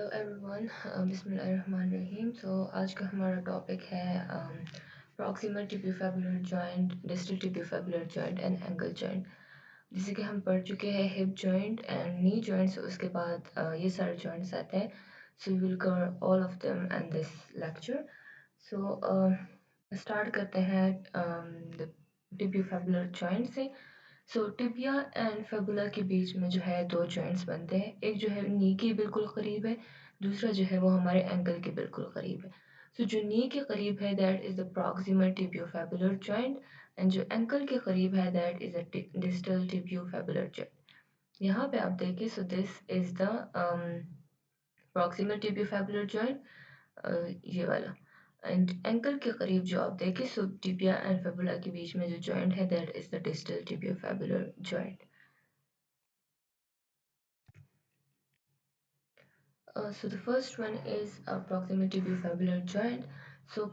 Hello everyone, बिस्मिल्लाहिर्रहमानिर्रहीम। आज का हमारा टॉपिक है proximal tibiofibular joint, distal tibiofibular joint and ankle joint. जैसे कि हम पढ़ चुके हैं hip joint and knee joints, उसके बाद ये सारे जॉइंट्स आते हैं। So we will cover all of them in this lecture. Start करते हैं द टिबियोफेबुलर जॉइंट से। टिबिया एंड फेबुला के बीच में जो है दो जॉइंट्स बनते हैं। एक जो है नी के बिल्कुल करीब है, दूसरा जो है वो हमारे एंकल के बिल्कुल करीब है। जो नी के करीब है that is the proximal tibiofibular joint, and जो एंकल के करीब है that is a distal tibiofibular joint. यहाँ पे आप देखिए, so this is the proximal tibiofibular joint, ये वाला। एंड एंकल के करीब जो आप देखें, सो टिबिया एंड फेबुला के बीच में जो जॉइंट है that is the distal tibiofibular joint. So the first one is proximal tibiofibular joint.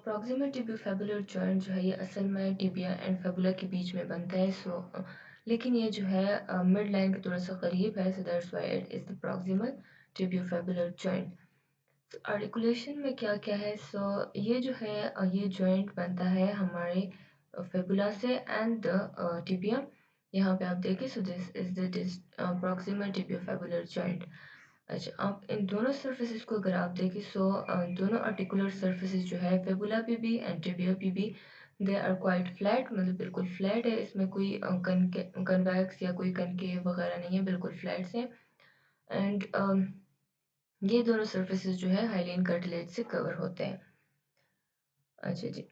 Proximal tibiofibular joint जो है ये असल में टिबिया एंड फेबुला के बीच में बनता है। लेकिन ये जो है मिड लाइन के थोड़ा सा करीब है, so that's why it is the proximal tibiofibular joint. Articulation में क्या क्या है? ये जो है ये जॉइंट बनता है हमारे फेबुला से एंड द टिबिया। यहाँ पे आप देखिए, so this is the proximal tibiofibular joint. अच्छा, आप इन दोनों सर्फेसिस को अगर आप देखें, दोनों आर्टिकुलर सर्फेसिस जो है फेबुला पे भी एंड टिबिया पे भी, दे आर क्वाइट फ्लैट, मतलब बिल्कुल फ्लैट है। इसमें कोई कन्वेक्स या कोई कनकेव वगैरह नहीं है, बिल्कुल फ्लैट है। एंड ये दोनों सर्फेसिस जो है हाइलाइन कार्टिलेज से कवर होते हैं। अच्छा जी,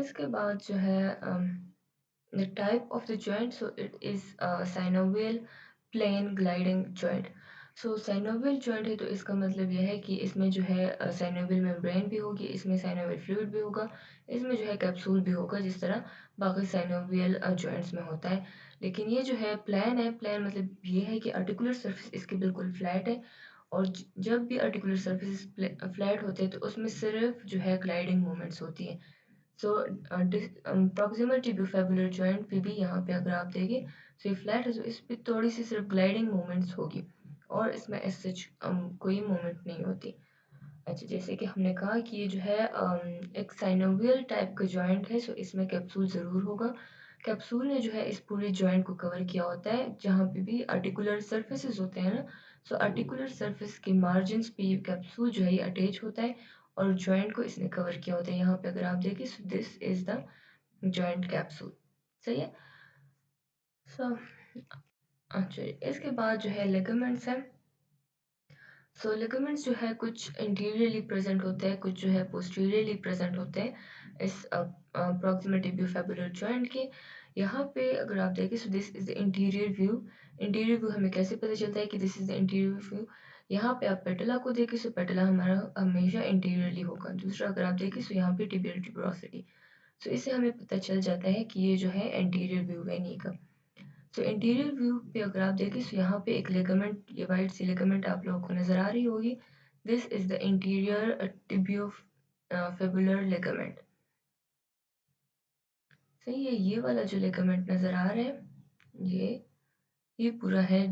इसके बाद जो है the type of the joint, so it is a synovial plane gliding joint. synovial joint है तो इसका मतलब यह है कि इसमें जो है synovial membrane भी होगी, इसमें synovial fluid भी होगा, इसमें जो है कैप्सूल भी होगा, जिस तरह बाकी synovial joints में होता है। लेकिन ये जो है प्लान है, प्लान मतलब ये है कि आर्टिकुलर सर्फेस इसके बिल्कुल फ्लैट है, और जब भी आर्टिकुलर सर्फेस फ्लैट होते हैं तो उसमें सिर्फ जो है ग्लाइडिंग मूवमेंट्स होती है। प्रॉक्सिमल टिबियोफेबुलर जॉइंट पे भी यहाँ पे अगर आप देखें, ये फ्लैट है, तो इस पे थोड़ी सी सिर्फ ग्लाइडिंग मूवमेंट्स होगी, और इसमें एज सच कोई मूवमेंट नहीं होती। अच्छा, जैसे कि हमने कहा कि ये जो है एक साइनोवियल टाइप का जॉइंट है, इसमें कैप्सूल ज़रूर होगा। कैप्सूल ने जो है इस पूरे जॉइंट को कवर किया होता है, जहाँ पे भी आर्टिकुलर सर्फेसिस होते हैं ना, आर्टिकुलर सर्फेस के मार्जिन्स पे ये कैप्सूल जो है ये अटैच होता है, और जॉइंट को इसने कवर किया होता है। यहाँ पे अगर आप देखें, this is the joint capsule. सही है। सो अच्छा, इसके बाद जो है लिगामेंट्स है। लिगामेंट्स जो है कुछ इंटीरियरली प्रेजेंट होते हैं, कुछ जो है पोस्टीरियरली प्रेजेंट होते हैं इस प्रॉक्सिमल टिबियोफेबुलर जॉइंट के। यहाँ पे अगर आप देखें, सो this is the interior view. Interior view हमें कैसे पता चलता है कि this is the interior view? यहाँ पे आप पेटला को देखें, पेटला हमारा हमेशा इंटीरियरली होगा। दूसरा अगर आप देखें, यहाँ पे टिबियल ट्यूबरोसिटी, इससे हमें पता चल जाता है कि ये जो है इंटीरियर व्यू है नी का। इंटीरियर व्यू पे अगर आप देखें, यहाँ पे एक लिगामेंट, ये वाइट सी लिगामेंट आप लोगों को नजर आ रही होगी। This is the interior tibiofibular ligament. सही है। ये वाला जो लिगामेंट नजर आ रहा है, ये पूरा है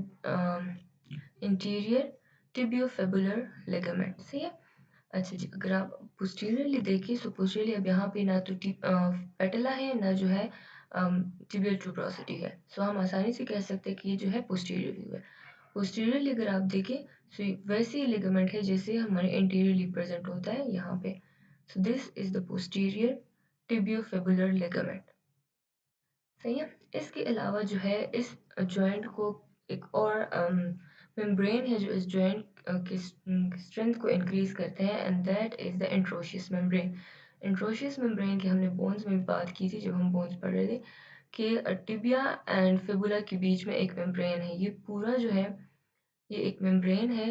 इंटीरियर टिबियोफेबुलर लिगामेंट। सही है। अच्छा जी, अगर आप पोस्टीरियरली देखिए, पोस्टीरियरली अब यहाँ पे ना तो पेटला है, ना जो है टिबियल ट्यूबरोसिटी है। हम आसानी से कह सकते हैं कि ये जो है पोस्टीरियर व्यू है। पोस्टीरियरली अगर आप देखें, वैसे ही लिगामेंट है जैसे हमारे इंटीरियरली प्रेजेंट होता है यहाँ पे। This is the posterior tibiofibular ligament. सही है। इसके अलावा जो है इस जॉइंट को एक और मेम्ब्रेन है जो इस जॉइंट की स्ट्रेंथ को इंक्रीज करते हैं, and that is the interosseous membrane. Interosseous membrane की हमने बोन्स में भी बात की थी जब हम बोन्स पढ़ रहे थे, कि टिबिया एंड फिबुला के बीच में एक मेम्ब्रेन है। ये पूरा जो है ये एक मेम्ब्रेन है,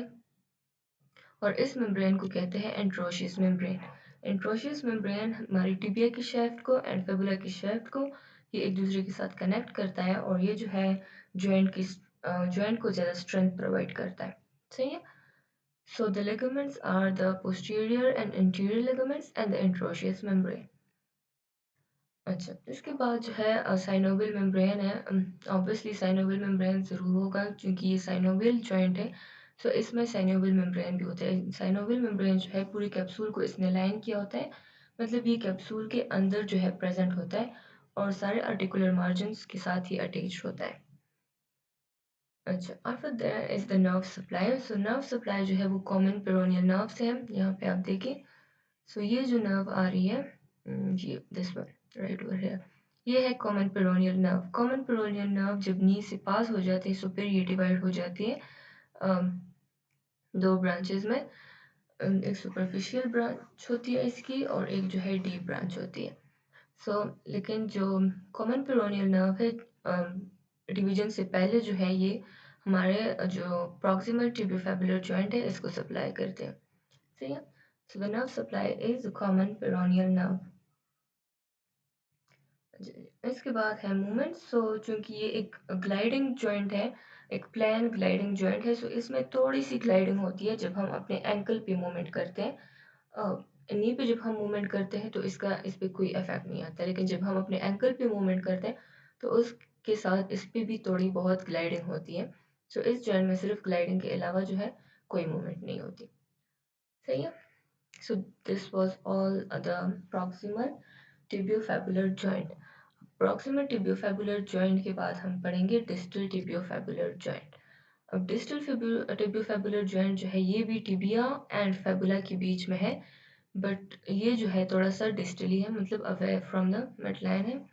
और इस मेम्ब्रेन को कहते हैं एंट्रोशियस मेम्ब्रेन। एंट्रोशियस मेम्ब्रेन हमारी टिबिया की शेफ्ट को एंड फिबुला की शेफ्ट को ये एक दूसरे के साथ कनेक्ट करता है, और ये जो है जॉइंट को ज़्यादा स्ट्रेंथ प्रोवाइड करता है। सही है। The ligaments are the posterior and interior ligaments and the interosseous membrane. अच्छा, इसके बाद जो है साइनोवियल मेम्ब्रेन है। ऑब्वियसली साइनोवियल मेम्ब्रेन ज़रूर होगा, क्योंकि ये साइनोवियल जॉइंट है, सो इसमें साइनोवियल मेम्ब्रेन भी होता है। साइनोवियल मेम्ब्रेन जो है पूरी कैप्सूल को इसने लाइन किया होता है, मतलब ये कैप्सूल के अंदर जो है प्रेजेंट होता है और सारे आर्टिकुलर मार्जिन्स के साथ ही अटैच्ड होता है। अच्छा, after that is the nerve supply. So nerve supply जो है वो कॉमन पेरोनियल नर्व से है। यहाँ पे आप देखें, सो ये जो नर्व आ रही है, ये this one right over here, ये है common peroneal nerve. Common peroneal nerve जब नी से पास हो जाती है, सो फिर ये डिवाइड हो जाती है दो ब्रांचेस में। एक सुपरफिशियल ब्रांच होती है इसकी और एक जो है डीप ब्रांच होती है। लेकिन जो कॉमन पेरोनियल नर्व है, डिवीजन से पहले जो है ये हमारे जो प्रॉक्सिमल टिबियोफेबुलर जॉइंट है इसको सप्लाई करते हैं। सही है। So the nerve supply is common peroneal nerve. इसके बाद है मूवमेंट। चूंकि ये एक ग्लाइडिंग जॉइंट है, एक प्लेन ग्लाइडिंग जॉइंट है, सो इसमें थोड़ी सी ग्लाइडिंग होती है जब हम अपने एंकल पे मूवमेंट करते हैं। नी पे जब हम मूवमेंट करते हैं तो इस पे कोई इफेक्ट नहीं आता, लेकिन जब हम अपने एंकल पे मूवमेंट करते हैं तो उसके साथ इस पे भी थोड़ी बहुत ग्लाइडिंग होती है। इस जॉइंट में सिर्फ ग्लाइडिंग के अलावा जो है कोई मूवमेंट नहीं होती। सही है। So this was all the proximal tibiofibular joint. Proximal tibiofibular joint के बाद हम पढ़ेंगे डिस्टल टिबियोफेबुलर जॉइंट। अब डिस्टल टिबियोफेबुलर जॉइंट जो है ये भी टिबिया एंड फेबुला के बीच में है, बट ये जो है थोड़ा सा डिस्टली है, मतलब away from the mid line है,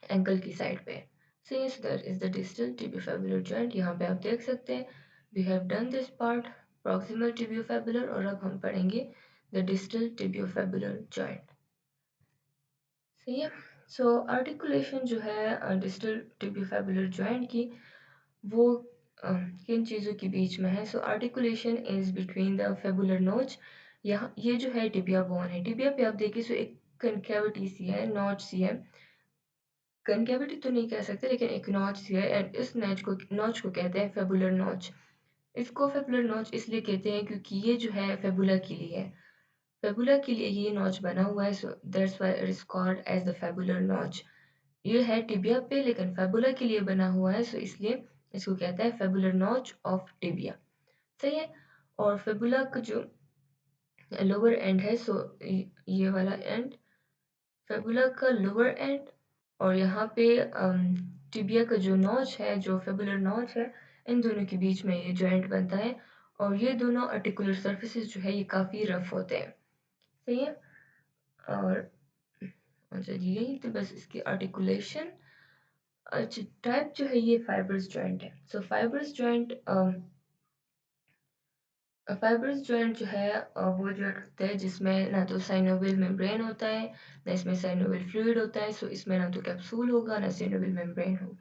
एंकल की साइड पे। So yes, that is the distal tibiofibular joint. यहाँ पे आप देख सकते हैं we have done this part proximal tibiofibular, और अब हम पढ़ेंगे द डिस्टल टिबियोफेबुलर जॉइंट। सही है। आर्टिकुलेशन जो है डिस्टल टिबियोफेबुलर जॉइंट की, वो किन चीज़ों के बीच में है? आर्टिकुलेशन इज बिटवीन द फेबुलर नोच। यहाँ ये जो है टिबिया बोन है। टिबिया पे आप देखिए एक कनकेविटी सी है, नॉच सी है। कनकेविटी तो नहीं कह सकते, लेकिन एक नॉच सी है, एंड इस नॉच को कहते हैं फेबुलर नॉच। इसको फेबुलर नॉच इसलिए कहते हैं क्योंकि ये जो है फेबुला के लिए है। फेबुला के लिए ये नॉच बना हुआ है, so that's why it is called as the fibular notch. ये है टिबिया पे, लेकिन फेबुला के लिए बना हुआ है, सो इसलिए इसको कहते हैं फेबुलर नॉच ऑफ टिबिया। सही है। और फेबुला का जो लोअर एंड है, ये वाला एंड फेबुला का लोअर एंड, और यहाँ पे टिबिया का जो नॉच है, जो फेबुलर नॉच है, इन दोनों के बीच में ये जॉइंट बनता है। और ये दोनों आर्टिकुलर सर्फेसिस जो है ये काफ़ी रफ होते हैं। सही है। और अच्छा जी, यही तो बस इसकी आर्टिकुलेशन। अच्छा, टाइप जो है ये फाइब्रस जॉइंट है। फाइब्रस जॉइंट जो है वो जॉइंट होता है जिसमें ना तो साइनोवियल मेम्ब्रेन होता है, ना इसमें साइनोवियल फ्लूइड होता है। इसमें ना तो कैप्सूल होगा, ना साइनोवियल मेम्ब्रेन हो।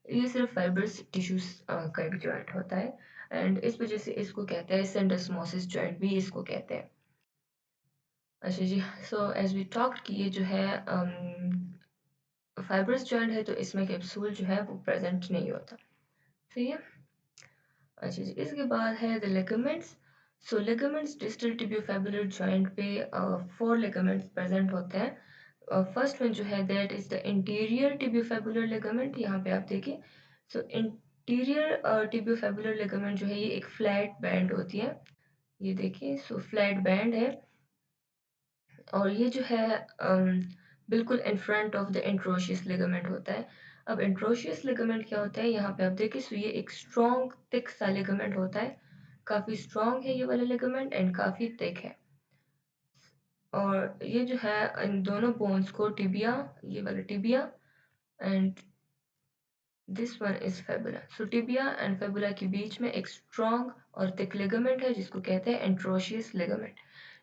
ये सिर्फ फाइब्रस टिश्यूज का एक जॉइंट होता है, एंड इस वजह से इसको कहते हैं सिंडोस्मोसिस जॉइंट भी इसको कहते हैं। अच्छा जी, एज वी टॉक्ड कि ये जो है फाइब्रस जॉइंट है, तो इसमें कैप्सूल जो है वो प्रेजेंट नहीं होता। ठीक है। अच्छा जी, इसके बाद है the ligaments. Ligaments distal tibiofibular joint पे 4 लिगामेंट्स प्रेजेंट होते हैं। फर्स्ट वन जो है that is the interior tibiofibular ligament. यहाँ पे आप देखिए, इंटीरियर टिबियोफेबुलर लिगामेंट जो है ये एक फ्लैट बैंड होती है। ये देखिए, फ्लैट बैंड है, और ये जो है बिल्कुल in front of the interosseous ligament होता है। अब इंट्रोशियस लिगामेंट क्या होता है, यहाँ पे आप देखिए, ये एक स्ट्रॉन्ग थिक सा लिगामेंट होता है। काफ़ी स्ट्रॉन्ग है ये वाला लिगामेंट, एंड काफ़ी थिक है। और ये जो है इन दोनों बोन्स को टिबिया, ये वाला tibia and this one is fabula. Tibia and fibula के बीच में एक स्ट्रॉन्ग और थिक लिगामेंट है जिसको कहते हैं एंट्रोशियस लिगामेंट।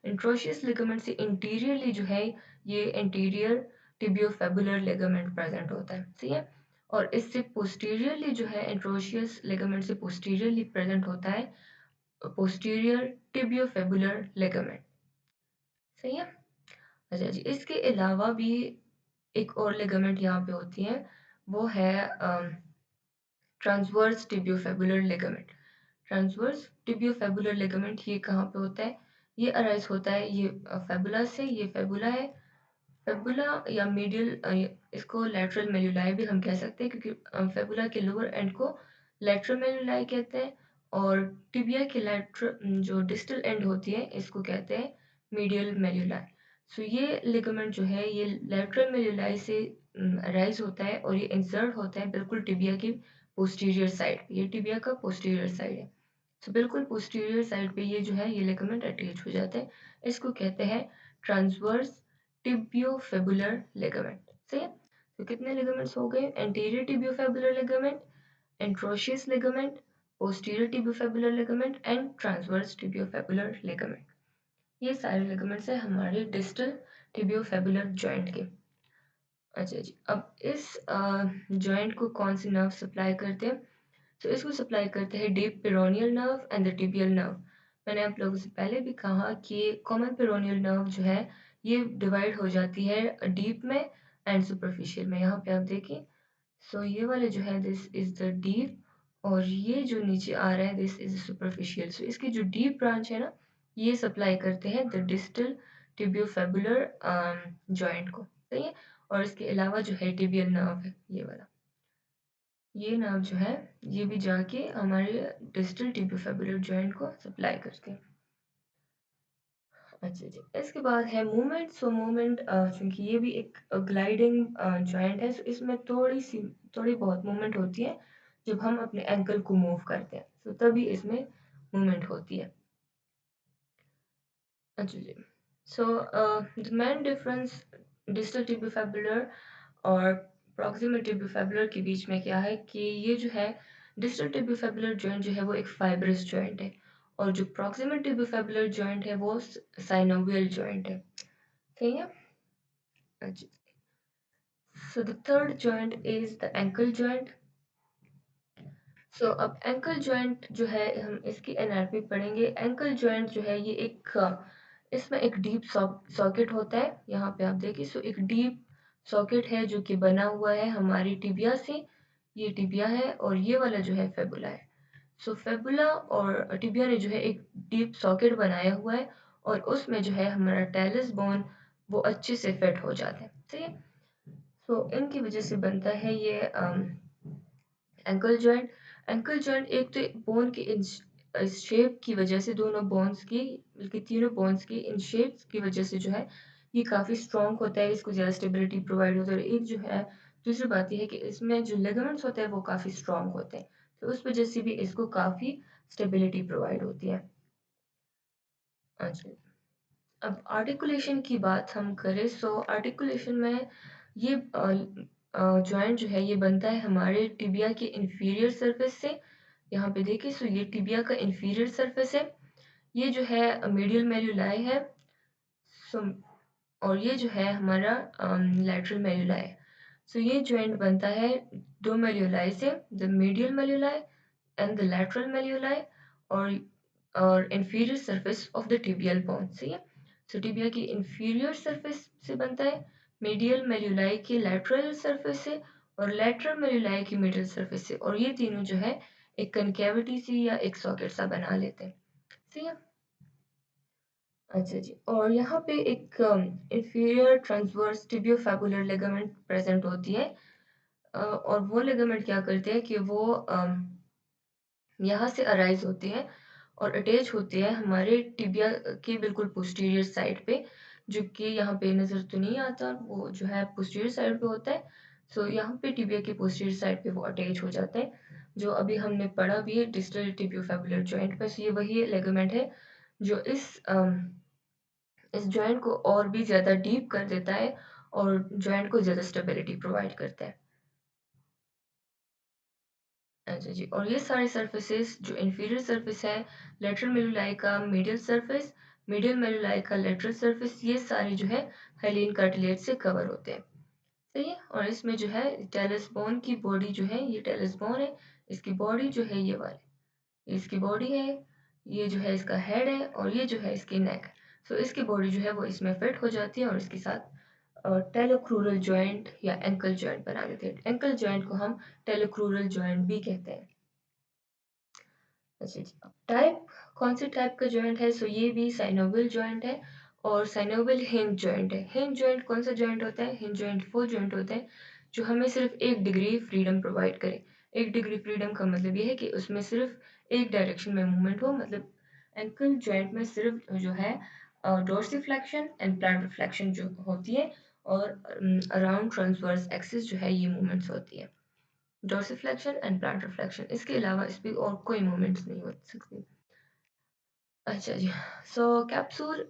एंट्रोशियस लिगामेंट से इंटीरियरली जो है ये इंटीरियर टिबियोफेबुलर लिगामेंट प्रेजेंट होता है। सही है। और इससे पोस्टीरियरली जो है एंट्रोशियस लिगामेंट से पोस्टीरियरली प्रेजेंट होता है पोस्टीरियर टिबियोफेबुलर लिगामेंट। सही है। अच्छा जी, इसके अलावा भी एक और लिगामेंट यहाँ पे होती है, वो है ट्रांसवर्स टिबियोफेबुलर लिगामेंट। ट्रांसवर्स टिबियोफेबुलर लिगामेंट ये कहाँ पे होता है? ये अराइज होता है ये फेबुला से। ये फेबुला है, फेबुला या मीडियल, इसको लैटरल मेल्युलाई भी हम कह सकते हैं, क्योंकि फेबुला के लोअर एंड को लैटरल मेल्युलाई कहते हैं, और टिबिया के जो डिस्टल एंड होती है इसको कहते हैं मीडियल मेल्युलाई। सो ये लिगामेंट जो है ये लैटरल मेल्युलाई से राइज होता है और ये इंसर्ट होता है बिल्कुल टिबिया की पोस्टीरियर साइड पे। ये टिबिया का पोस्टीरियर साइड है। सो बिल्कुल पोस्टीरियर साइड पे ये जो है ये लिगामेंट अटैच हो जाता है। इसको कहते हैं ट्रांसवर्स टिबियोफेबुलर लिगामेंट। सही है। तो कितने लिगामेंट्स हो गए? Anterior tibiofibular ligament, interosseous ligament, posterior tibiofibular ligament and transverse tibiofibular ligament। ये सारे लिगामेंट्स हैं हमारे डिस्टल टिबियोफेबुलर जॉइंट के। अच्छा जी, अब इस जॉइंट को कौन से नर्व सप्लाई करते हैं? तो इसको सप्लाई करते हैं deep peroneal nerve and the tibial nerve. मैंने आप लोगों से पहले भी कहा कि कॉमन पेरोनियल नर्व जो है ये डिवाइड हो जाती है डीप में एंड सुपरफिशियल में। यहाँ पे आप देखिए, सो ये वाले जो है दिस इज द डीप और ये जो नीचे आ रहा है दिस इज सुपरफिशियल। सो इसकी जो डीप ब्रांच है ना ये सप्लाई करते हैं द डिस्टल टिबियोफेबुलर जॉइंट को। सही है। और इसके अलावा जो है टिबियल नर्व है ये वाला, ये नर्व जो है ये भी जाके हमारे डिस्टल टिबियोफेबुलर जॉइंट को सप्लाई करते हैं। अच्छा जी, इसके बाद है मूवमेंट। सो मूवमेंट चूंकि ये भी एक ग्लाइडिंग जॉइंट है, सो इसमें थोड़ी बहुत मूवमेंट होती है जब हम अपने एंकल को मूव करते हैं, तो तभी इसमें मूवमेंट होती है। अच्छा जी, so the main difference distal tibiofibular और प्रॉक्सिमल टिबियोफेबुलर के बीच में क्या है कि ये जो है डिस्टल टिबियोफेबुलर जॉइंट जो है वो एक फाइब्रस जॉइंट है और जो प्रॉक्सिमल टिबियोफेबुलर जॉइंट है वो साइनोवियल जॉइंट है। ठीक है। अच्छा, so the third joint is the ankle joint। सो अब एंकल जॉइंट जो है हम इसकी एनाटॉमी पढ़ेंगे। एंकल जॉइंट जो है ये एक इसमें एक डीप सॉकेट होता है। यहाँ पे आप देखिए, सो एक डीप सॉकेट है जो कि बना हुआ है हमारी टिबिया से। ये टिबिया है और ये वाला जो है फेबुला है। सो फेबुला और टिबिया ने जो है एक डीप सॉकेट बनाया हुआ है और उसमें जो है हमारा टेलस बोन वो अच्छे से फिट हो जाता है। ठीक है। सो इनकी वजह से बनता है ये एंकल जॉइंट। एंकल जॉइंट एक तो बोन की इस शेप की वजह से, दोनों बोन्स की बल्कि तीनों बोन्स की इन शेप्स की वजह से जो है ये काफ़ी स्ट्रॉन्ग होता है, इसको ज़्यादा स्टेबिलिटी प्रोवाइड होता है। और एक जो है दूसरी बात यह है कि इसमें जो लिगामेंट्स होते हैं वो काफ़ी स्ट्रॉन्ग होते हैं, तो उस वजह से भी इसको काफ़ी स्टेबिलिटी प्रोवाइड होती है। अच्छा, अब आर्टिकुलेशन की बात हम करें, सो आर्टिकुलेशन में ये जॉइंट जो है ये बनता है हमारे टिबिया के इंफीरियर सरफेस से। यहाँ पे देखिए, सो ये टिबिया का इंफीरियर सरफेस है। ये जो है मीडियल मेल्युलाई है। सो और ये जो है हमारा लैटरल मेल्युलाई है। सो ये जॉइंट बनता है दो मेल्युलाई से, the medial malleoli and the lateral malleoli और inferior surface of the tibial bone। सही है। सो टिबिया की inferior surface से बनता है, medial malleoli की lateral surface से और lateral malleoli की medial surface से, और ये तीनों जो है एक कनकेविटी सी या एक सॉकेट सा बना लेते हैं। सही है। अच्छा जी, और यहाँ पे एक inferior transverse tibiofibular ligament present होती है। और वो लिगामेंट क्या करते हैं कि वो यहाँ से अराइज होती है और अटैच होती है हमारे टिबिया के बिल्कुल पोस्टीरियर साइड पे, जो कि यहाँ पे नज़र तो नहीं आता, वो जो है पोस्टीरियर साइड पे होता है। सो यहाँ पे टिबिया के पोस्टीरियर साइड पे वो अटैच हो जाता है, जो अभी हमने पढ़ा भी है डिस्टल टिबियोफेबुलर जॉइंट पे। सो ये वही लिगामेंट है जो इस जॉइंट को और भी ज़्यादा डीप कर देता है और जॉइंट को ज़्यादा स्टेबिलिटी प्रोवाइड करता है। अच्छा जी, और ये सारे सर्फेसेस जो इंफीरियर सरफेस है, लेटरल मेलुलाई का मीडियल सरफेस, मीडियल मेलुलाई का लेटरल सरफेस, ये सारे जो है हाइलिन कार्टिलेज से कवर होते हैं। सही है। और इसमें जो है टेलस बोन की बॉडी जो है, ये टेलस बोन है, इसकी बॉडी जो है ये वाली, इसकी बॉडी है, ये जो है इसका हेड है और ये जो है इसकी नेक। सो इसकी बॉडी जो है वो इसमें फिट हो जाती है और इसके साथ टेलोक्रूरल जॉइंट या एंकल जॉइंट बना देते हैं। एंकल जॉइंट को हम टेलोक्रूरल जॉइंट भी कहते हैं। अच्छा जी, टाइप कौन से टाइप का जॉइंट है? सो ये भी साइनोवियल जॉइंट है और साइनोवियल हिंज जॉइंट है। हिंज जॉइंट कौन सा जॉइंट होता है? हिंज जॉइंट वो जॉइंट होता है जो हमें सिर्फ एक डिग्री फ्रीडम प्रोवाइड करे। 1 डिग्री फ्रीडम का मतलब ये है कि उसमें सिर्फ एक डायरेक्शन में मूवमेंट हो, मतलब एंकल जॉइंट में सिर्फ जो है डोर्सिफ्लेक्शन एंड प्लांटर फ्लेक्शन जो होती है, और अराउंड ट्रांसवर्स एक्सिस जो है ये मूवमेंट्स होती है, डोर्सिफ्लेक्शन एंड प्लांटर फ्लेक्शन। इसके अलावा इस पर और कोई मूवमेंट्स नहीं हो सकती। अच्छा जी, सो कैप्सूल,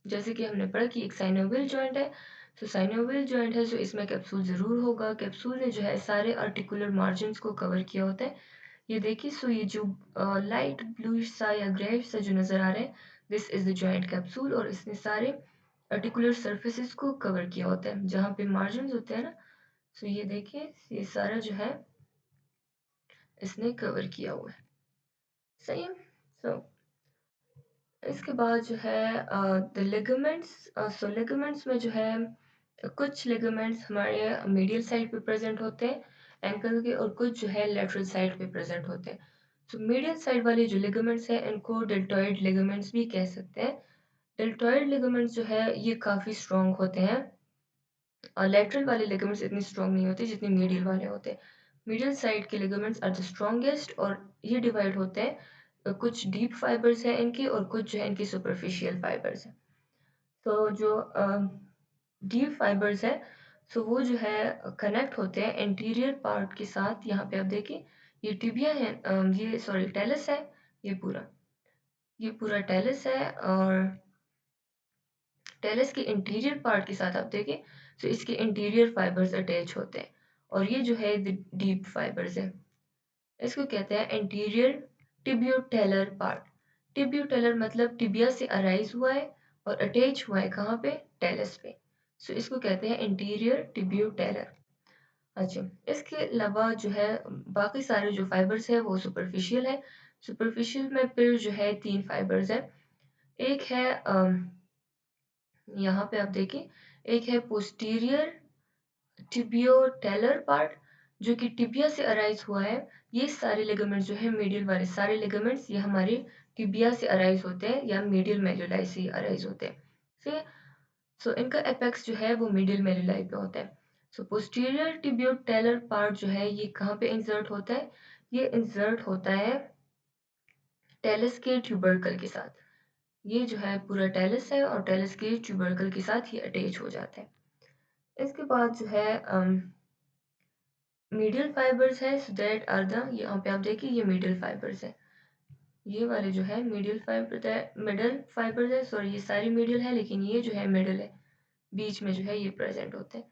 जैसे कि हमने पढ़ा कि एक साइनोवियल जॉइंट है, तो साइनोवियल जॉइंट है, तो इसमें कैप्सूल ज़रूर होगा। कैप्सूल ने जो है सारे आर्टिकुलर मार्जिन्स को कवर किया होता है। ये देखिए, सो ये जो लाइट ब्लूइश सा या ग्रेइश सा जो नज़र आ रहा है, this is the joint capsule, और इसने सारे आर्टिकुलर सर्फेसिस को कवर किया होता है जहाँ पे मार्जिन्स होते हैं ना। सो ये देखिए, ये सारा जो है इसने कवर किया हुआ है। सही है। सो इसके बाद जो है द लिगामेंट्स, सो लिगामेंट्स में जो है कुछ लिगामेंट्स हमारे मीडियल साइड पे प्रेजेंट होते हैं एंकल के, और कुछ जो है लेटरल साइड पे प्रेजेंट होते हैं। सो मीडियल साइड वाले जो लिगामेंट्स हैं इनको डेल्टॉइड लिगामेंट्स भी कह सकते हैं। डेल्टॉइड लिगामेंट्स जो है ये काफ़ी स्ट्रॉन्ग होते हैं, और लेटरल वाले लिगामेंट्स इतने स्ट्रॉन्ग नहीं होते जितने मीडियल वाले होते हैं। मीडियल साइड के लिगामेंट्स आर द स्ट्रॉन्गेस्ट, और ये डिवाइड होते हैं, कुछ डीप फाइबर्स हैं इनके और कुछ जो है इनकी सुपरफिशियल फाइबर्स हैं। तो जो डीप फाइबर्स है, सो वो जो है कनेक्ट होते हैं एंटीरियर पार्ट के साथ। यहाँ पे आप देखिए, ये टिबिया है, ये सॉरी टेलस है, ये पूरा टेलस है, और टेलस के इंटीरियर पार्ट के साथ आप देखें, तो इसके इंटीरियर फाइबर्स अटैच होते हैं, और ये जो है डीप फाइबर्स है। इसको कहते हैं एंटीरियर टिबियोटेलर पार्ट। टिबियोटेलर मतलब टिबिया से अराइज हुआ है और अटैच हुआ है कहाँ पे, टेलस पे। सो इसको कहते हैं एंटीरियर टिबियोटेलर। अच्छा, इसके अलावा जो है बाकी सारे जो फाइबर्स है वो सुपरफिशियल है। सुपरफिशियल में फिर जो है 3 फाइबर्स है। एक है यहाँ पे आप देखिए, एक है पोस्टीरियर टिबियोटेलर पार्ट, जो कि टिबिया से अराइज हुआ है। ये सारे लिगामेंट्स जो है मीडियल वाले सारे लिगामेंट्स ये हमारे टिबिया से अराइज होते हैं या मीडियल मेल्युलाई से अराइज होते हैं। ठीक है। सो इनका एपेक्स जो है वो मीडियल मेल्युलाई पे होता है। सो पोस्टीरियर टिबियोटेलर पार्ट जो है ये कहाँ पे इंसर्ट होता है, ये इंसर्ट होता है टेलस के ट्यूबरकल के साथ। ये जो है पूरा टेलस है और टेलस के ट्यूबरकल के साथ ये अटैच हो जाता है। इसके बाद जो है मीडियल फाइबर्स है, सो दैट आर द, यहाँ पे आप देखिए ये मीडियल फाइबर्स है, ये वाले जो है मीडियल फाइबर है, मिडल फाइबर्स है, सॉरी ये सारी मीडियल है लेकिन ये जो है मिडल है, बीच में जो है ये प्रेजेंट होते हैं।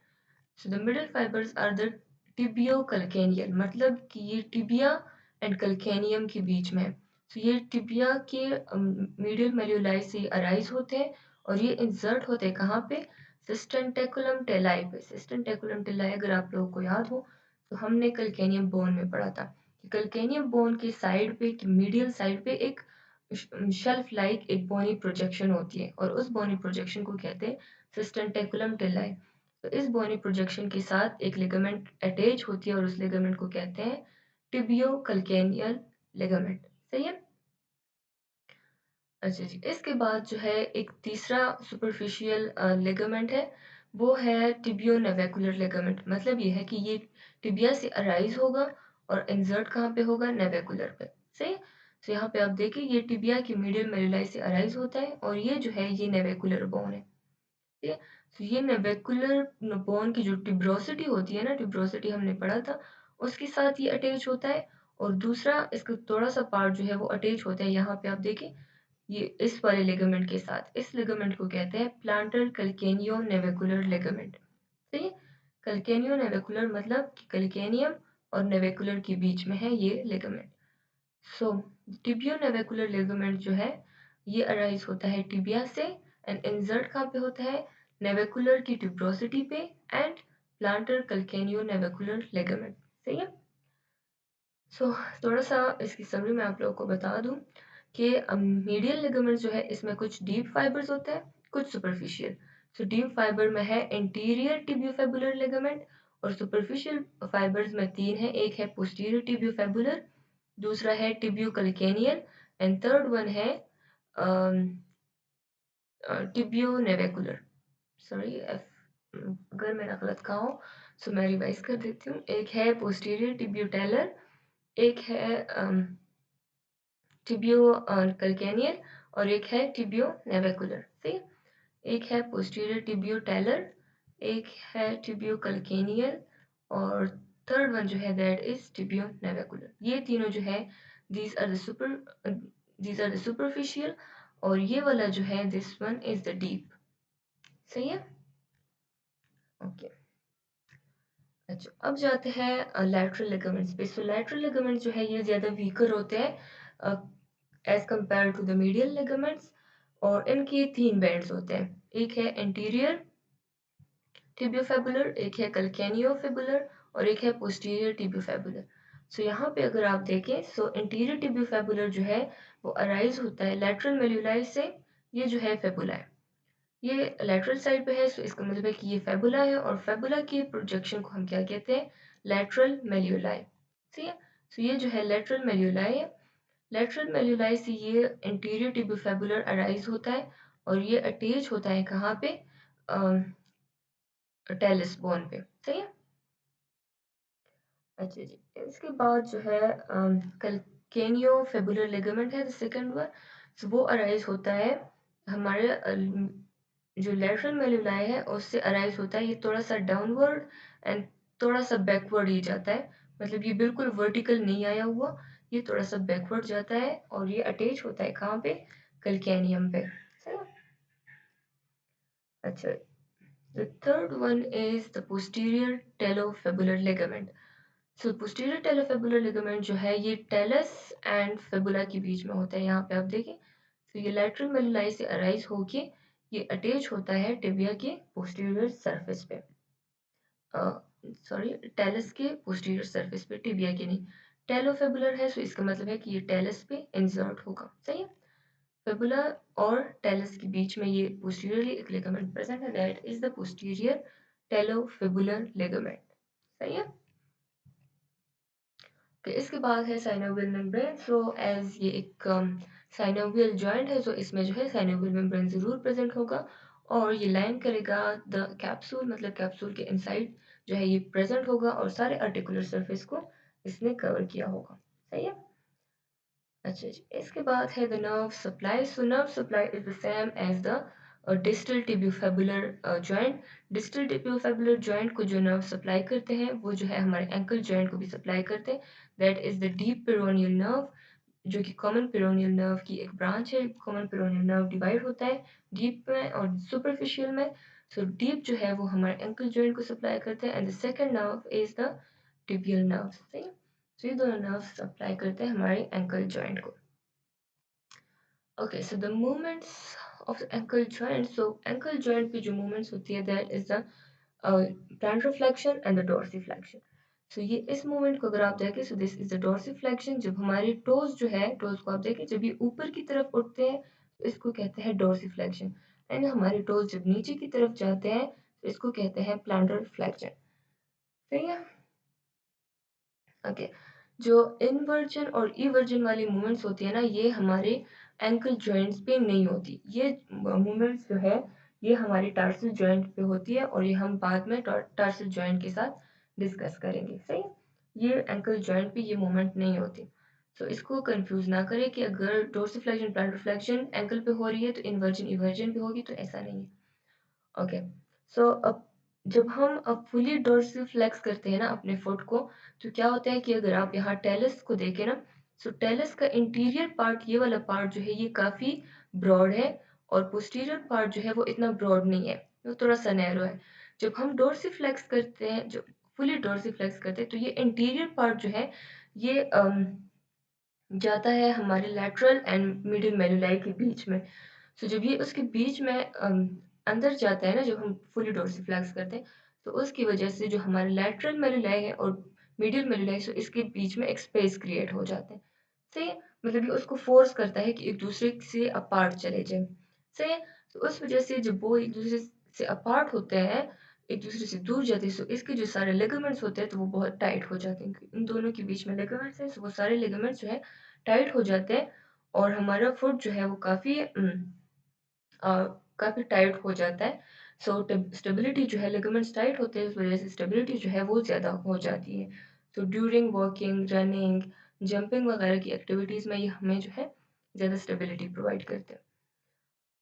So the middle fibres are the tibiocalcaneal, मतलब कि ये टिबिया एंड कल्केनियम के बीच में है। सो ये टिबिया के मीडियल मेल्युलाई से अराइज होते हैं, और ये इंसर्ट होते हैं कहाँ पे, सिस्टेंटेकुलम टेलाई पे। सिस्टेंटेकुलम टेलाई अगर आप लोगों को याद हो तो हमने कल्केनियम बोन में पढ़ा था कि कल्केनियम बोन के साइड पे, मीडियल साइड पे एक शेल्फ लाइक एक बोनी प्रोजेक्शन होती है, और उस बोनी प्रोजेक्शन को कहते हैं सिस्टेंटेकुलम टेलाई। तो इस बोनी प्रोजेक्शन के साथ एक लिगामेंट अटैच होती है और उस लिगामेंट को कहते हैं टिबियो कल्केनियल लिगामेंट। सही है। अच्छा जी, इसके बाद जो है एक तीसरा सुपरफिशियल लिगामेंट है, वो है टिबियो नेवेकुलर लिगामेंट। मतलब ये है कि ये टिबिया से अराइज होगा और इंसर्ट कहाँ पे होगा, नेवेकुलर पे। सही है। तो यहाँ पे आप देखिए ये टिबिया की मीडियल मेरुलाई से अराइज होता है, और ये जो है ये नेवेकुलर बोन है। ठीक है। तो ये नेवेकुलर बोन की जो ट्यूब्रोसिटी होती है ना, ट्यूब्रोसिटी हमने पढ़ा था, उसके साथ ये अटैच होता है, और दूसरा इसका थोड़ा सा पार्ट जो है वो अटैच होता है, यहाँ पे आप देखिए ये इस वाले लिगामेंट के साथ। इस लिगामेंट को कहते हैं प्लांटर कल्केनियो नेवेकुलर लिगामेंट। सही है। कल्केनियो नेवेकुलर मतलब कि कल्केनियम और नेवेकुलर के बीच में है ये लिगामेंट। सो टिबियो नेवेकुलर लिगामेंट जो है ये अराइज होता है टिबिया से, एंड इंसर्ट कहाँ पे होता है, नेवेकुलर की ट्यूब्रोसिटी पे, एंड प्लांटर कल्केनियो नेवेकुलर लिगामेंट। सही है। सो थोड़ा सा इसकी समरी मैं आप लोगों को बता दूं कि मीडियल लिगामेंट जो है इसमें कुछ डीप फाइबर्स होते हैं, कुछ सुपरफिशियल। सो डीप फाइबर में है इंटीरियर टिबियोफेबुलर लिगामेंट, और सुपरफिशियल फाइबर्स में 3 है। एक है पोस्टीरियर टिबियोफेबुलर, दूसरा है टिबियो कल्केनियल, एंड थर्ड वन है टिबियो नेवेकुलर। सॉरी, अगर मैंने गलत कहा हो तो मैं रिवाइज कर देती हूँ। एक है पोस्टीरियर टिबियोटेलर, एक है टिबियो कैल्केनियल और एक है टिबियो नेविकुलर। सही, एक है पोस्टीरियर टिबियो टेलर, एक है टिबियो कैल्केनियल और थर्ड वन जो है दैट इज टिबियो नेविकुलर। ये तीनों जो है दीज आर द सुपरफिशियल और ये वाला जो है this one is the deep. सही है, ओके। अच्छा, अब जाते हैं लैटरल लिगामेंट्स पे। सो लैटरल लिगामेंट्स जो है ये ज़्यादा वीकर होते हैं as compare to the medial ligaments और इनके 3 बैंड्स होते हैं। एक है एंटीरियर टिबियोफेबुलर, एक है कैल्केनियोफिबुलर और एक है पोस्टीरियर टिबियोफेबुलर। सो यहाँ पे अगर आप देखें सो इंटीरियर टिबियोफेबुलर जो है वो अराइज होता है लैटरल मेल्यूलाई से। ये जो है फेबुला है, ये लेटरल साइड पे है, सो इसका मतलब है कि ये फेबुला है और फेबुला की प्रोजेक्शन को हम क्या कहते हैं, लेटरल मेल्यूलाई। ठीक है, सो ये जो है लेटरल मेल्यूलाई है। लेटरल मेल्यूलाई से ये इंटीरियर टिबियोफेबुलर अराइज होता है और ये अटैच होता है कहाँ पे, टेलिस बोन पे। सही है, अच्छा जी। इसके बाद जो है कैल्केनियो फेबुलर लिगामेंट है सेकंड वन, सो वो अराइज होता है हमारे जो लेटरल मेल्यूलाई है उससे अराइज होता है। ये थोड़ा सा डाउनवर्ड एंड थोड़ा सा बैकवर्ड ही जाता है, मतलब ये बिल्कुल वर्टिकल नहीं आया हुआ, ये थोड़ा सा बैकवर्ड जाता है और ये अटैच होता है कहाँ पे, कैल्केनियम पे। सही है? अच्छा, the third one is the posterior talofibular ligament. So posterior talofibular ligament जो है ये टेलस एंड फेबुला के बीच में होता है। यहाँ पे आप देखें तो ये लैटरल मेलुलाई से अराइज होके ये अटैच होता है टिबिया के पोस्टीरियर सरफेस पे, सॉरी टेलस के पोस्टीरियर सरफेस पे, टिबिया के नहीं। टेलोफेबुलर है सो इसका मतलब है कि ये टेलस पे इंसर्ट होगा। सही है, फेबुला और टेलस के बीच में ये पोस्टीरियरली एक लिगामेंट प्रेजेंट है, that is the posterior talofibular ligament. सही है, तो इसके बाद है साइनोवियल मेम्ब्रेन। सो एज ये एक साइनोवियल जॉइंट है, तो इसमें जो है साइनोवियल मेम्ब्रेन जरूर प्रेजेंट होगा और ये लाइन करेगा द कैप्सूल, मतलब कैप्सूल के इनसाइड जो है ये प्रेजेंट होगा और सारे आर्टिकुलर सरफेस को इसने कवर किया होगा। सही है, अच्छा जी। इसके बाद है the nerve supply. So nerve supply is the same as the distal tibiofibular joint. Distal tibiofibular joint को जो नर्व सप्लाई करते हैं वो जो है हमारे एंकल जॉइंट को भी सप्लाई करते हैं, that is the deep peroneal nerve, जो कि कॉमन पेरोनियल नर्व की एक ब्रांच है। कॉमन पेरोनियल नर्व डिवाइड होता है डीप में और सुपरफिशियल में। सो डीप जो है वो हमारे एंकल जॉइंट को सप्लाई करते हैं and the second nerve is the tibial nerve. सही, तो ये दोनों नर्व सप्लाई करते हैं हमारे एंकल जॉइंट को। Okay, so the movements of the ankle joint. So ankle joint पे जो movements होती है that is the plantar flexion and the dorsiflexion. So ये इस movement को अगर आप देखें, so this is the dorsiflexion। जब हमारे toes जो है, toes को आप देखें जब ये ऊपर की तरफ उठते हैं तो इसको कहते हैं dorsiflexion एंड हमारे toes जब नीचे की तरफ जाते हैं तो इसको कहते हैं plantar flexion। सही है, ओके। जो इनवर्जन और इवर्जन वाली मूवमेंट्स होती है ना, ये हमारे एंकल जॉइंट्स पे नहीं होती। ये मूवमेंट्स जो है ये हमारे टार्सल जॉइंट पे होती है और ये हम बाद में टार्सल जॉइंट के साथ डिस्कस करेंगे। सही, ये एंकल जॉइंट पे ये मूवमेंट नहीं होती। सो इसको कंफ्यूज ना करें कि अगर डोर्सिफ्लेक्शन प्लांटर फ्लेक्शन एंकल पे हो रही है तो इन्वर्जन इवर्जन पे होगी, तो ऐसा नहीं है। ओके, सो अब जब हम अब फुली डोर्सिफ्लेक्स करते हैं ना अपने फुट को, तो क्या होता है कि अगर आप यहाँ टेलस को देखें ना, सो टेलस का इंटीरियर पार्ट, ये वाला पार्ट जो है ये काफ़ी ब्रॉड है और पोस्टीरियर पार्ट जो है वो इतना ब्रॉड नहीं है, वो थोड़ा सा नैरो है। जब हम डोर्सिफ्लेक्स करते हैं, जो फुली डोर्सिफ्लेक्स करते हैं, तो ये इंटीरियर पार्ट जो है ये जाता है हमारे लैटरल एंड मिडिल मेडुलाई के बीच में। सो जब ये उसके बीच में अंदर जाता है ना, जब हम फुली डोर्सिफ्लेक्स करते हैं, तो उसकी वजह से जो हमारे लैटरल मेडुलाई है और मीडियल मेडुलाई, सो इसके बीच में एक स्पेस क्रिएट हो जाता है। सही है, मतलब ये उसको फोर्स करता है कि एक दूसरे से अपार्ट चले जाए। सही है, तो उस वजह से जब वो एक दूसरे से अपार्ट होते हैं, एक दूसरे से दूर जाते हैं, सो इसके जो सारे लिगामेंट्स होते हैं तो वो बहुत टाइट हो जाते हैं। इन दोनों के बीच में लिगामेंट्स हैं, सो वो सारे लिगामेंट्स जो है टाइट हो जाते हैं और हमारा फुट जो है वो काफ़ी टाइट हो जाता है। सो स्टेबिलिटी जो है, लिगामेंट्स टाइट होते हैं, इस वजह से स्टेबिलिटी जो है वो ज़्यादा हो जाती है। So during walking, running, jumping वगैरह की एक्टिविटीज़ में ये हमें जो है ज़्यादा स्टेबिलिटी प्रोवाइड करते हैं।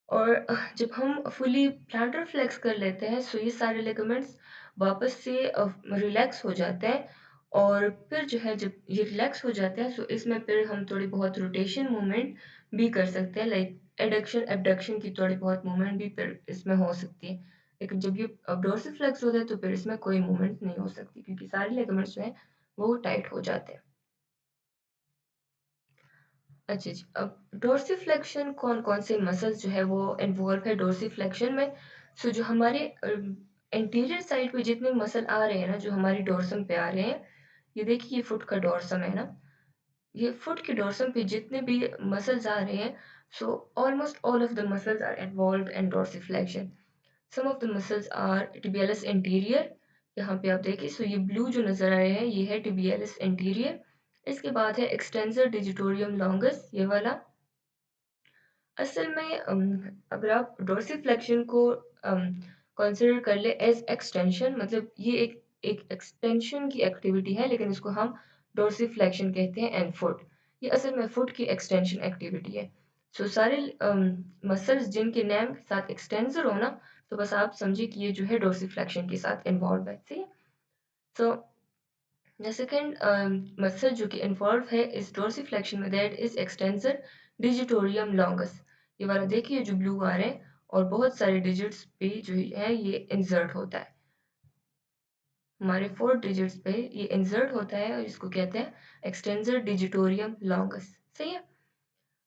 और जब हम फुली प्लांटर फ्लेक्स कर लेते हैं सो ये सारे लिगामेंट्स वापस से रिलैक्स हो जाते हैं और फिर जो है जब ये रिलैक्स हो जाते हैं सो इसमें फिर हम थोड़ी बहुत रोटेशन मूवमेंट भी कर सकते हैं, लाइक एडक्शन एबडक्शन की थोड़ी बहुत मूवमेंट भी फिर इसमें हो सकती है। लेकिन जब ये डोर्सिफ्लेक्स होता है तो फिर इसमें कोई मूवमेंट नहीं हो सकती क्योंकि सारे लिगामेंट्स जो हैं वो टाइट हो जाते हैं। अच्छा जी, अब डोर्सिफ्लेक्शन कौन-कौन से मसल्स जो है वो इन्वॉल्व है डोर्सिफ्लेक्शन में? सो जो हमारे एंटीरियर साइड पे जितने मसल आ रहे हैं ना, जो हमारी डोर्सम पे आ रहे हैं, ये देखिए ये फुट का डोर्सम है ना, ये फुट के डोर्सम पे जितने भी मसल्स आ रहे हैं, so almost all of the muscles are involved in dorsiflexion. Some of the muscles are tibialis anterior, यहाँ पे आप देखिए सो ये ब्लू जो नज़र आ रहे हैं ये है टिबियालिस एंटीरियर। इसके बाद है एक्सटेंसर डिजिटोरियम लॉन्गस, ये वाला। असल में अगर आप डोर्सिफ्लेक्शन को कंसिडर कर ले एज एक्सटेंशन, मतलब ये एक एक्सटेंशन की एक्टिविटी है लेकिन इसको हम डोर्सिफ्लेक्शन कहते हैं एंड फुट, ये असल में फुट की एक्सटेंशन एक्टिविटी है। सो सारे मसल्स जिनके नेम के साथ एक्सटेंसर हो ना, तो बस आप समझिए कि ये जो है डोर्सिफ्लेक्शन के साथ इन्वॉल्व है, ठीक है। सो द सेकंड मसल जो कि इन्वॉल्व है इस डोर्सिफ्लेक्शन में, that is extensor digitorum longus. ये वाला देखिए जो ब्लू आ रहे हैं और बहुत सारे डिजिट्स पे जो है ये इंसर्ट होता है, हमारे 4 डिजिट्स पे ये इंसर्ट होता है और इसको कहते हैं एक्सटेंसर डिजिटोरियम लॉन्गस, सही है।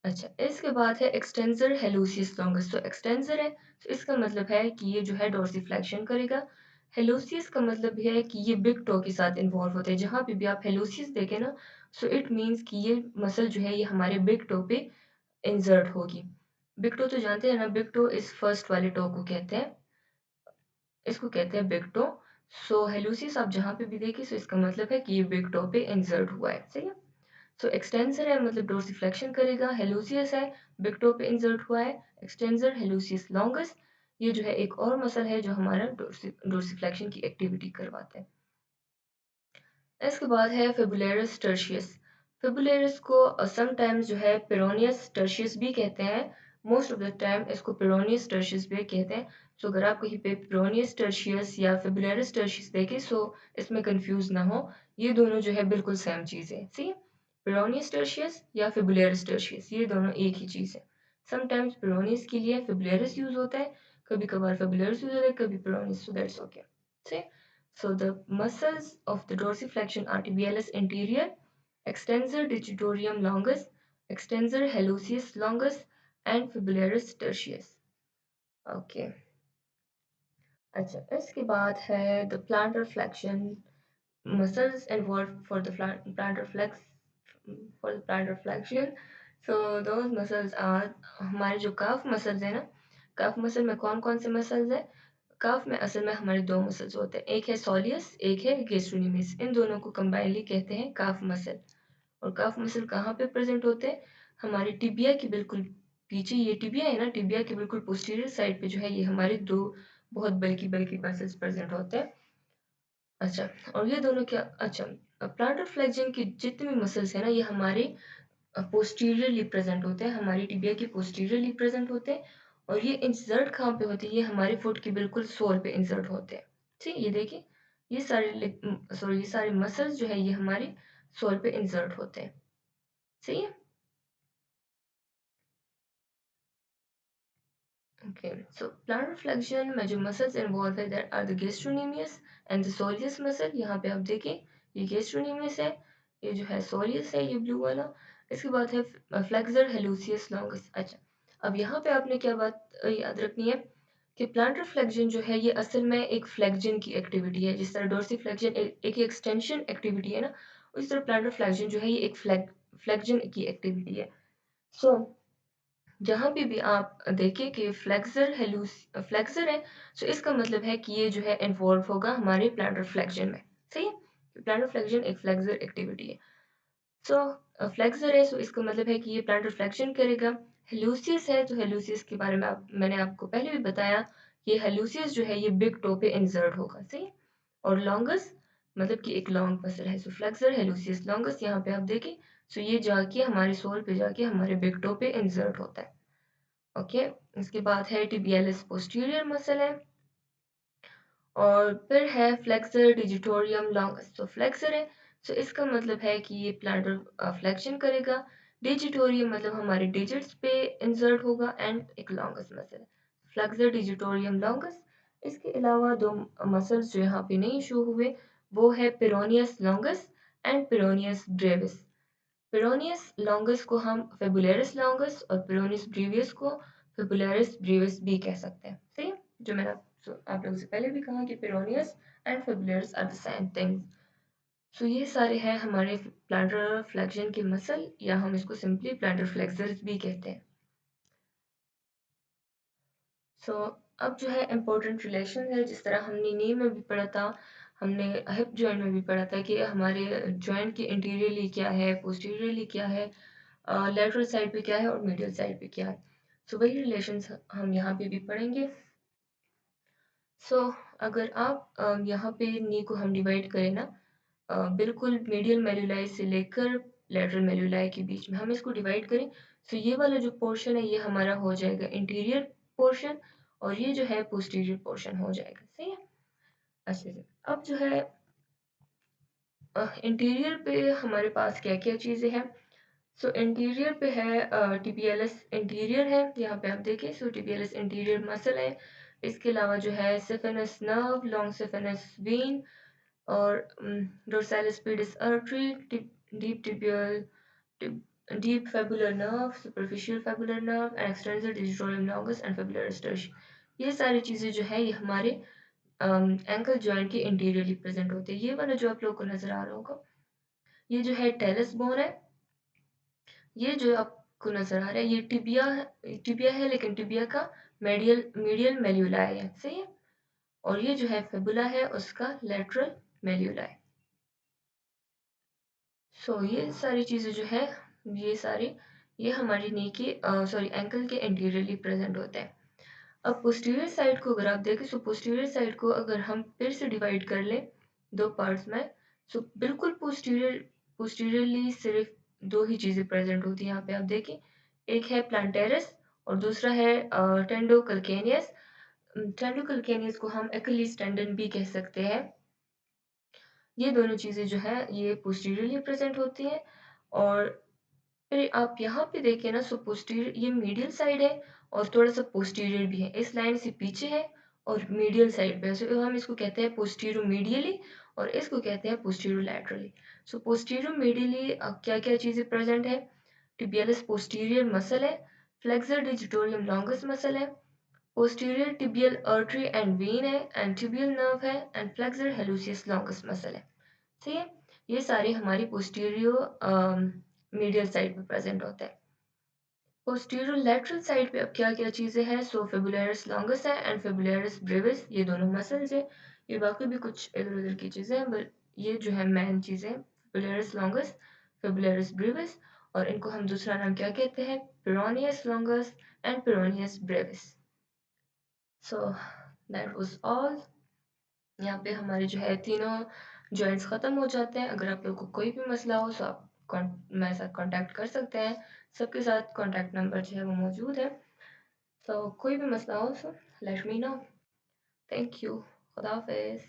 अच्छा, इसके बाद है एक्सटेंसर हेलुसियस लॉन्गस। तो एक्सटेंसर है तो इसका मतलब है कि ये जो है डोर्सिफ्लेक्शन करेगा। हेलुसियस का मतलब है कि ये बिग टो के साथ इन्वॉल्व होते हैं। जहाँ पे भी आप हेलुसियस देखें ना, सो इट मीन्स कि ये मसल जो है ये हमारे बिग टो पे इंसर्ट होगी। बिग टो तो जानते हैं ना, बिग टो इस फर्स्ट वाले टो को कहते हैं, इसको कहते हैं बिग टो। सो हेलुसियस आप जहाँ पे भी देखें सो इसका मतलब है कि ये बिग टो पे इंसर्ट हुआ है, सही है। सो एक्सटेंसर है मतलब डोर्सिफ्लेक्शन करेगा, हेलुसियस है बिग टो पे इंसर्ट हुआ है, एक्सटेंसर हेलुसियस लॉन्गस, ये जो है एक और मसल है जो हमारा डोर्सिफ्लेक्शन की एक्टिविटी करवाता है। इसके बाद है फिबुलरिस टर्शियस। फिबुलरिस को समटाइम्स जो है पेरोनियस टर्शियस भी कहते हैं, मोस्ट ऑफ द टाइम इसको पेरोनियस टर्शियस भी कहते हैं। सो अगर आप कहीं पे पेरोनियस टर्शियस या फिबुलरिस टर्शियस देखें सो इसमें कंफ्यूज ना हो, ये दोनों जो है बिल्कुल सेम चीज़ है, सी पेरोनियस टर्शियस या फिबुलरिस टर्शियस ये दोनों एक ही चीज़ है। समटाइम्स पेरोनियस के लिए फिबुलरिस यूज होता है, कभी कभार फिबुलरिस यूज होता है, कभी peroneus, so that's okay. So the muscles of the dorsiflexion are tibialis anterior, extensor digitorum longus, extensor hallucis longus, and fibularis tertius. Okay. अच्छा, इसके बाद है the plantar flexion muscles involved for the plantar flexion. So those muscles are हमारे जो calf muscles है ना, calf muscle में कौन कौन से muscles है? काफ में असल में हमारे दो मसल्स होते हैं, एक है सोलियस एक है गैस्ट्रोनोमियस, इन दोनों को कंबाइनली कहते हैं काफ मसल। और काफ मसल कहाँ पे प्रेजेंट होते हैं? हमारी टिबिया की बिल्कुल पीछे, ये टिबिया है ना, टिबिया के बिल्कुल पोस्टीरियर साइड पे जो है ये हमारे दो बहुत बल्कि बल्कि मसल्स प्रेजेंट होते हैं। अच्छा, और ये दोनों क्या, अच्छा, प्लांटर फ्लेक्शन की जितने भी मसल्स हैं ना ये हमारे पोस्टीरियरली प्रेजेंट होते हैं, हमारी टिबिया के पोस्टीरियरली प्रेजेंट होते हैं। और ये इंसर्ट कहाँ पे होते हैं? ये हमारे फुट की बिल्कुल सोल पे इंसर्ट होते हैं, ठीक, ये देखिए ये सारे सॉरी ये सारे मसल्स जो है ये हमारे सोल पे इंसर्ट होते हैं, सही है। ओके, सो प्लांटर फ्लेक्शन में जो मसल्स इन्वॉल्व है that are the gastrocnemius and the soleus muscle. यहाँ पे आप देखें ये गैस्ट्रोनोमियस है, ये जो है सोलियस है, ये ब्लू वाला। इसके बाद है फ्लेक्सर हेलुसियस लॉन्गस। अच्छा, अब यहाँ पे आपने क्या बात याद रखनी है कि प्लांटर फ्लेक्शन जो है ये असल में एक फ्लेक्शन की एक्टिविटी है। जिस तरह डोर्सी फ्लेक्शन एक एक्सटेंशन एक्टिविटी है ना, उस तरह प्लांटर फ्लेक्शन जो है ये एक फ्लेक्शन की एक्टिविटी है। सो जहाँ पे भी आप देखें कि फ्लेक्सर है, सो इसका मतलब है कि ये जो है इन्वॉल्व होगा हमारे प्लांटर फ्लेक्शन में, सही है। प्लांटर फ्लेक्शन एक फ्लेक्सर एक्टिविटी है। सो फ्लेक्सर है सो इसका मतलब है कि ये प्लांटर फ्लेक्शन करेगा। हेलुसियस है तो हेलुसियस के बारे में मैंने आपको पहले भी बताया, ये हेलुसियस जो है ये बिग टो पे इंसर्ट होगा, सही। और लॉन्गस मतलब कि एक लॉन्ग मसल है, सो फ्लेक्सर हेलुसियस लॉन्गस, यहाँ पे आप देखें सो ये जाके हमारे सोल पे जाके हमारे बिग टो पे इंसर्ट होता है। ओके, इसके बाद है टिबियालिस पोस्टीरियर मसल है, और फिर है फ्लेक्सर डिजिटोरियम लॉन्गस। तो फ्लेक्सर है, सो इसका मतलब है कि ये प्लांटर फ्लेक्शन करेगा। डिजिटोरियम मतलब हमारे डिजिट्स पे इंसर्ट होगा, एंड एक लॉन्गस मसल है, फ्लेक्सर डिजिटोरियम लॉन्गस। इसके अलावा दो मसल्स जो यहाँ पे नहीं शो हुए, वो है peroneus longus and peroneus Brevis. Peroneus longus को हम फेबुलरिस लॉन्गस और पेरोनियस ब्रीवियस को फेबुलरिस ब्रीवियस भी कह सकते हैं। सही है, जो मैंने आप लोगों से पहले भी कहा कि peroneus and fibularis are the same thing. So ये सारे हैं हमारे प्लांटर फ्लेक्शन के मसल, या हम इसको सिंपली प्लांटर फ्लेक्सर्स भी कहते हैं। सो अब जो है इम्पोर्टेंट रिलेशन है, जिस तरह हमने नी में भी पढ़ा था, हमने हिप जॉइंट में भी पढ़ा था कि हमारे जॉइंट के इंटीरियरली क्या है, पोस्टीरियरली क्या है, लेटरल साइड पे क्या है और मीडियल साइड पे क्या है। सो वही रिलेशंस हम यहाँ पे भी पढ़ेंगे। सो अगर आप यहाँ पे नी को हम डिवाइड करें ना, बिल्कुल मीडियल मेल्युलाई से लेकर लेटरल मेल्युलाई के बीच में हम इसको डिवाइड करें, तो ये वाला जो पोर्शन है ये हमारा हो जाएगा इंटीरियर पोर्शन, और ये जो है पोस्टीरियर पोर्शन हो जाएगा। सही है, अच्छे से। अब जो है इंटीरियर पे हमारे पास क्या क्या चीज़ें हैं। सो इंटीरियर पे है टीपीएलएस इंटीरियर है, यहाँ पे आप देखें। सो टीपीएलएस इंटीरियर मसल है। इसके अलावा जो है saphenous nerve, long saphenous vein, और dorsalis pedis artery, deep tibial, deep fibular nerve, superficial fibular nerve, and extensor digitorum longus and fibularis tertius. ये सारी चीज़ें जो है ये हमारे एंकल जॉइंट के इंटीरियरली प्रेजेंट होते हैं। ये वाला जो आप लोगों को नजर आ रहा होगा, ये जो है टेलस बोन है। ये जो आपको नजर आ रहा है ये टिबिया है, लेकिन टिबिया का मीडियल मीडियल मेल्यूलाई है। सही है, और ये जो है फेबुला है उसका लेटरल मेल्यूलाई। सो ये सारी चीज़ें जो है, ये सारी ये हमारी नी के सॉरी एंकल के इंटीरियरली प्रेजेंट होते हैं। अब पोस्टीरियर साइड को अगर आप देखें, सो पोस्टीरियर साइड को अगर हम फिर से डिवाइड कर लें दो पार्ट्स में, सो बिल्कुल पोस्टीरियरली सिर्फ दो ही चीज़ें प्रेजेंट होती हैं। यहाँ पे आप देखें, एक है प्लांटेरस और दूसरा है टेंडोकल्केनियस। टेंडोकल्केनियस को हम एक्लिस टेंडन भी कह सकते हैं। ये दोनों चीज़ें जो है ये पोस्टीरियरली प्रेजेंट होती हैं। और फिर आप यहाँ पे देखें ना, सो पोस्टीरियर ये मीडियल साइड है और थोड़ा सा पोस्टीरियर भी है, इस लाइन से पीछे है और मीडियल साइड पे है। सो हम इसको कहते हैं पोस्टीरियो मीडियली, और इसको कहते हैं पोस्टीरियो लैटरली। सो पोस्टीरियो मीडियली क्या क्या चीज़ें प्रेजेंट है, टिबियालिस पोस्टीरियर मसल है, फ्लेक्सर डिजिटोरियम लॉन्गस मसल है, posterior tibial artery and when है, एंड टिबियल नर्व है, एंड फ्लेक्सर हेलुसियस लॉन्गस मसल है। सही है, ये सारे हमारी पोस्टीरियो मीडियल साइड पे प्रेजेंट होते हैं। पोस्टीरियो लेटरल साइड पे अब क्या क्या चीज़ें हैं, सो फेबुलरिस लॉन्गस है एंड फेबुलरिस ब्रेविस, ये दोनों मसल्स है। ये बाकी भी कुछ इधर उधर की चीज़ें हैं, बट ये जो है मेन चीज़ें, फेबुलरिस लॉन्गस, फेबुलरिस ब्रेविस, और इनको हम दूसरा नाम क्या कहते हैं, peroneus longus and peroneus Brevis. So that was all. यहाँ पे हमारे जो है तीनों जॉइंट्स ख़त्म हो जाते हैं। अगर आप लोग को कोई भी मसला हो, तो आप मेरे साथ कांटेक्ट कर सकते हैं। सबके साथ कांटेक्ट नंबर जो है वो मौजूद है। तो कोई भी मसला हो, so let me know. Thank you. खुदा हाफिज़।